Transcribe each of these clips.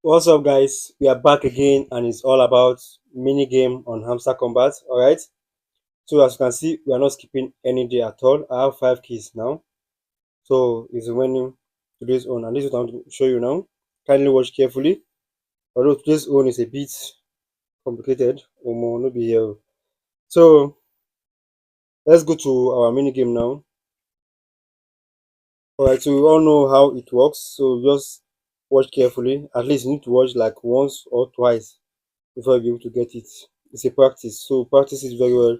What's up, guys? We are back again, and it's all about mini game on Hamster Kombat. All right. So as you can see, we are not skipping any day at all. I have 5 keys now, so it's remaining today's own, and this is what I'm going to show you now. Kindly watch carefully. Although today's own is a bit complicated, no be here. So let's go to our mini game now. All right. So we all know how it works. So just watch carefully. At least you need to watch like once or twice before you be able to get it. It's a practice, so practice is very well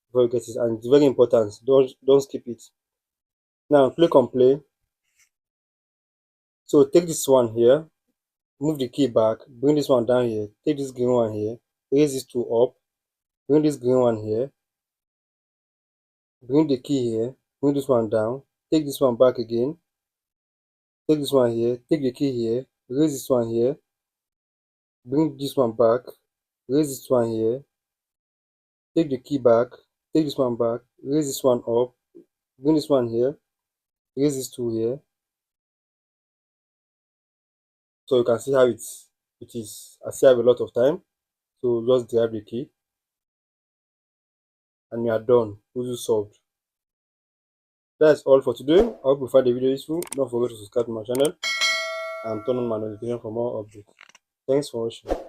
before you get it, and it's very important. Don't skip it. Now click on play. So take this one here, move the key back, bring this one down here, take this green one here, raise this two up, bring this green one here, bring the key here, bring this one down, take this one back again, take this one here, take the key here, raise this one here, bring this one back, raise this one here, take the key back, take this one back, raise this one up, bring this one here, raise this two here. So you can see how it is. I still have a lot of time, so just grab the key and you are done. Puzzle solved. That's all for today. I hope you find the video useful. Don't forget to subscribe to my channel and turn on my notification for more updates. Thanks for watching.